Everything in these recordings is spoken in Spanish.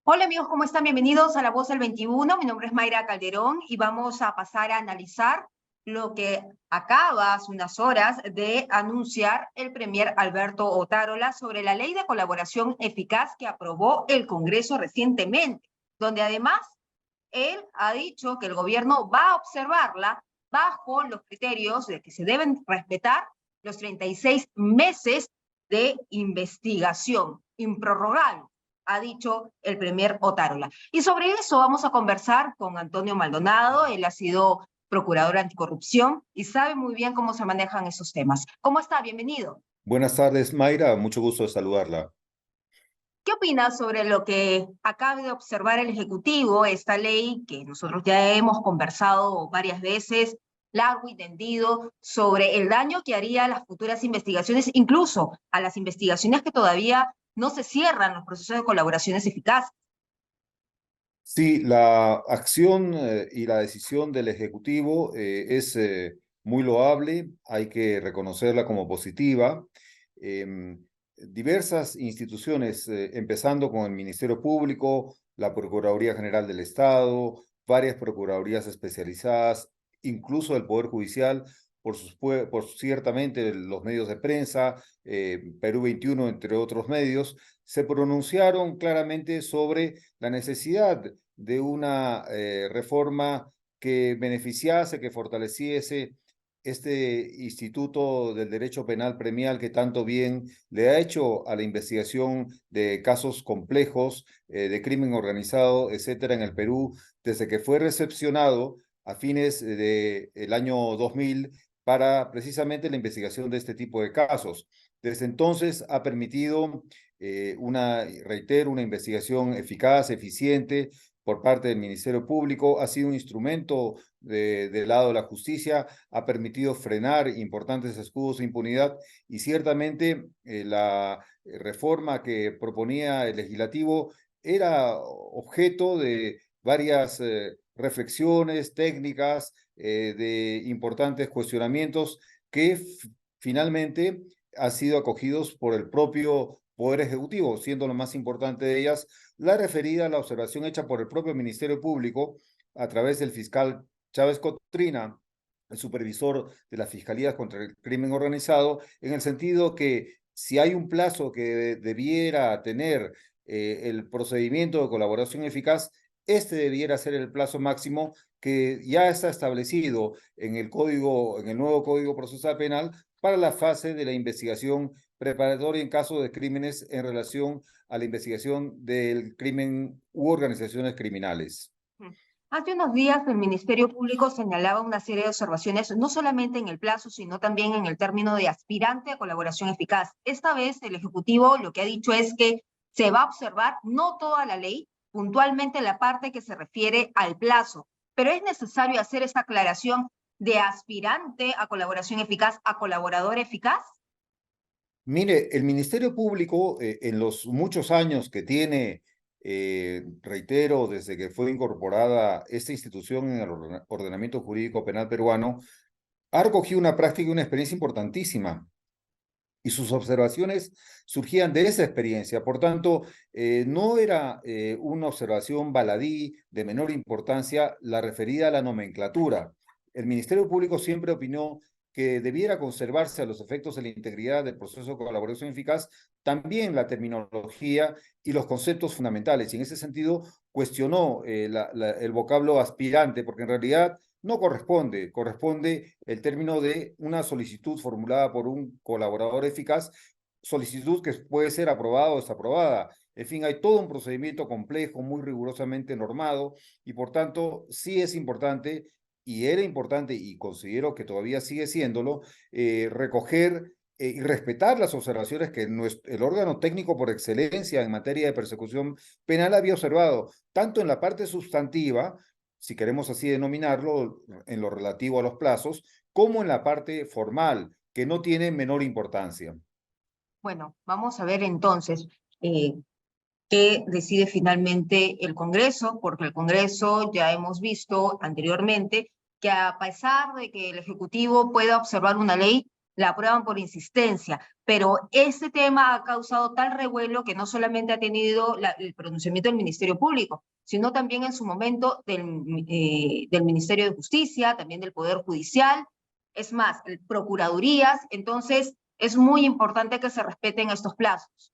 Hola amigos, ¿cómo están? Bienvenidos a La Voz del 21. Mi nombre es Mayra Calderón y vamos a pasar a analizar lo que acaba hace unas horas de anunciar el premier Alberto Otárola sobre la ley de colaboración eficaz que aprobó el Congreso recientemente, donde además él ha dicho que el gobierno va a observarla bajo los criterios de que se deben respetar los 36 meses de investigación improrrogable, ha dicho el premier Otárola. Y sobre eso vamos a conversar con Antonio Maldonado. Él ha sido procurador anticorrupción y sabe muy bien cómo se manejan esos temas. ¿Cómo está? Bienvenido. Buenas tardes, Mayra. Mucho gusto de saludarla. ¿Qué opinas sobre lo que acaba de observar el Ejecutivo, esta ley que nosotros ya hemos conversado varias veces, largo y tendido, sobre el daño que haría a las futuras investigaciones, incluso a las investigaciones que todavía no se cierran los procesos de colaboraciones eficaces? Sí, la acción y la decisión del Ejecutivo es muy loable, hay que reconocerla como positiva. Diversas instituciones, empezando con el Ministerio Público, la Procuraduría General del Estado, varias procuradurías especializadas, incluso el Poder Judicial, por ciertamente los medios de prensa, Perú 21, entre otros medios, se pronunciaron claramente sobre la necesidad de una reforma que beneficiase, que fortaleciese este Instituto del Derecho Penal Premial que tanto bien le ha hecho a la investigación de casos complejos, de crimen organizado, etcétera, en el Perú, desde que fue recepcionado a fines del año 2000 para precisamente la investigación de este tipo de casos. Desde entonces ha permitido reitero, una investigación eficaz, eficiente por parte del Ministerio Público, ha sido un instrumento del lado de la justicia, ha permitido frenar importantes escudos de impunidad y ciertamente la reforma que proponía el legislativo era objeto de varias reflexiones técnicas, de importantes cuestionamientos que finalmente han sido acogidos por el propio Poder Ejecutivo, siendo lo más importante de ellas la referida a la observación hecha por el propio Ministerio Público a través del fiscal Chávez Cotrina, el supervisor de la Fiscalía contra el Crimen Organizado, en el sentido que si hay un plazo que debiera tener el procedimiento de colaboración eficaz, este debiera ser el plazo máximo que ya está establecido en el código, en el nuevo Código Procesal Penal para la fase de la investigación preparatoria en caso de crímenes en relación a la investigación del crimen u organizaciones criminales. Hace unos días el Ministerio Público señalaba una serie de observaciones, no solamente en el plazo, sino también en el término de aspirante a colaboración eficaz. Esta vez el Ejecutivo lo que ha dicho es que se va a observar no toda la ley, puntualmente la parte que se refiere al plazo, pero es necesario hacer esta aclaración de aspirante a colaboración eficaz a colaborador eficaz. Mire, el Ministerio Público, en los muchos años que tiene, reitero, desde que fue incorporada esta institución en el ordenamiento jurídico penal peruano, ha recogido una práctica y una experiencia importantísima. Y sus observaciones surgían de esa experiencia. Por tanto, no era una observación baladí de menor importancia la referida a la nomenclatura. El Ministerio Público siempre opinó que debiera conservarse a los efectos de la integridad del proceso de colaboración eficaz también la terminología y los conceptos fundamentales. Y en ese sentido cuestionó el vocablo aspirante, porque en realidad no corresponde, corresponde el término de una solicitud formulada por un colaborador eficaz, solicitud que puede ser aprobada o desaprobada. En fin, hay todo un procedimiento complejo, muy rigurosamente normado, y por tanto sí es importante, y era importante, y considero que todavía sigue siéndolo, recoger y respetar las observaciones que el órgano técnico por excelencia en materia de persecución penal había observado, tanto en la parte sustantiva, si queremos así denominarlo, en lo relativo a los plazos, como en la parte formal, que no tiene menor importancia. Bueno, vamos a ver entonces qué decide finalmente el Congreso, porque el Congreso ya hemos visto anteriormente que a pesar de que el Ejecutivo pueda observar una ley, la aprueban por insistencia, pero ese tema ha causado tal revuelo que no solamente ha tenido el pronunciamiento del Ministerio Público, sino también en su momento del Ministerio de Justicia, también del Poder Judicial, es más, procuradurías. Entonces es muy importante que se respeten estos plazos.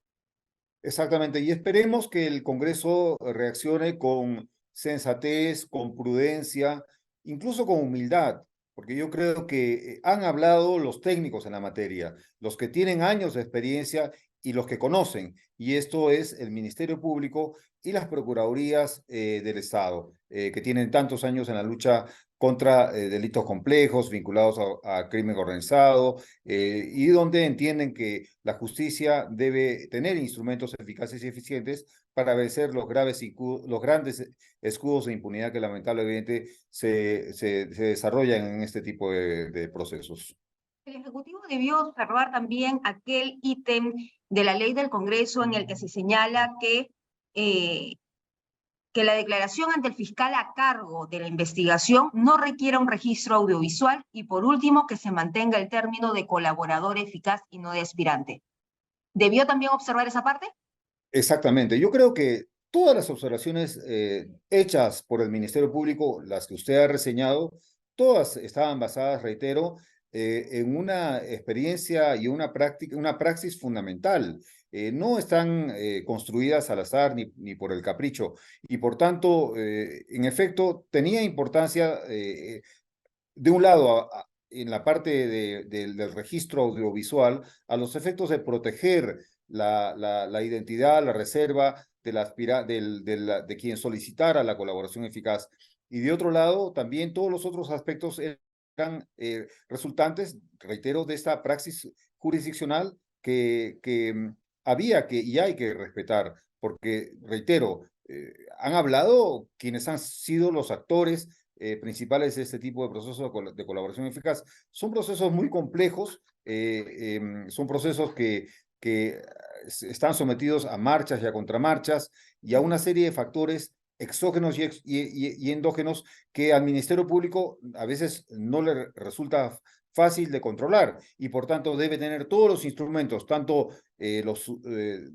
Exactamente, y esperemos que el Congreso reaccione con sensatez, con prudencia, incluso con humildad, porque yo creo que han hablado los técnicos en la materia, los que tienen años de experiencia y los que conocen, y esto es el Ministerio Público y las Procuradurías del Estado, que tienen tantos años en la lucha contra delitos complejos vinculados a crimen organizado, y donde entienden que la justicia debe tener instrumentos eficaces y eficientes para vencer los grandes escudos de impunidad que lamentablemente se desarrollan en este tipo de procesos. El Ejecutivo debió observar también aquel ítem de la ley del Congreso en el que se señala que la declaración ante el fiscal a cargo de la investigación no requiera un registro audiovisual y, por último, que se mantenga el término de colaborador eficaz y no de aspirante. ¿Debió también observar esa parte? Exactamente. Yo creo que todas las observaciones hechas por el Ministerio Público, las que usted ha reseñado, todas estaban basadas, reitero, en una experiencia y una práctica, una praxis fundamental. No están construidas al azar ni por el capricho. Y por tanto, en efecto, tenía importancia, de un lado, en la parte del registro audiovisual, a los efectos de proteger la identidad, la reserva de quien solicitara la colaboración eficaz. Y de otro lado, también todos los otros aspectos eran resultantes, reitero, de esta praxis jurisdiccional que había y hay que respetar, porque, reitero, han hablado quienes han sido los actores principales de este tipo de procesos de colaboración eficaz. Son procesos muy complejos, son procesos que están sometidos a marchas y a contramarchas y a una serie de factores exógenos y endógenos que al Ministerio Público a veces no le resulta fácil de controlar y por tanto debe tener todos los instrumentos, tanto los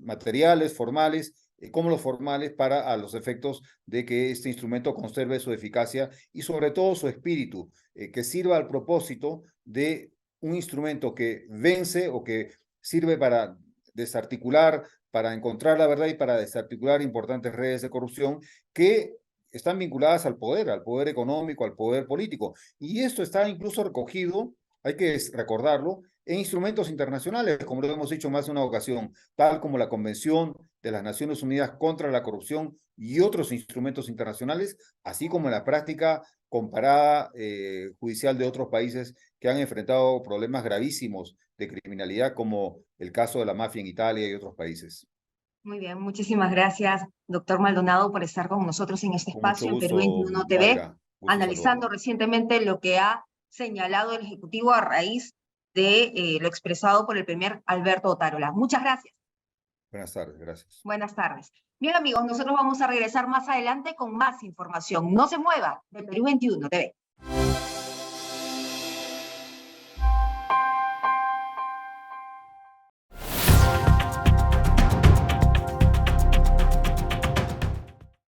materiales, formales, como los formales para a los efectos de que este instrumento conserve su eficacia y sobre todo su espíritu, que sirva al propósito de un instrumento que vence o que sirve para desarticular, para encontrar la verdad y para desarticular importantes redes de corrupción que están vinculadas al poder económico, al poder político. Y esto está incluso recogido, hay que recordarlo, en instrumentos internacionales, como lo hemos dicho más de una ocasión, tal como la Convención de las Naciones Unidas contra la Corrupción y otros instrumentos internacionales, así como en la práctica comparada judicial de otros países que han enfrentado problemas gravísimos de criminalidad, como el caso de la mafia en Italia y otros países. Muy bien, muchísimas gracias, doctor Maldonado, por estar con nosotros en este Con mucho espacio en Perú gusto, 21 TV, Mayra. Gusto analizando saludarlo. recientemente lo que ha señalado el Ejecutivo a raíz de lo expresado por el primer Alberto Otárola. Muchas gracias. Buenas tardes, gracias. Buenas tardes. Bien, amigos, nosotros vamos a regresar más adelante con más información. No se mueva de Perú 21 TV.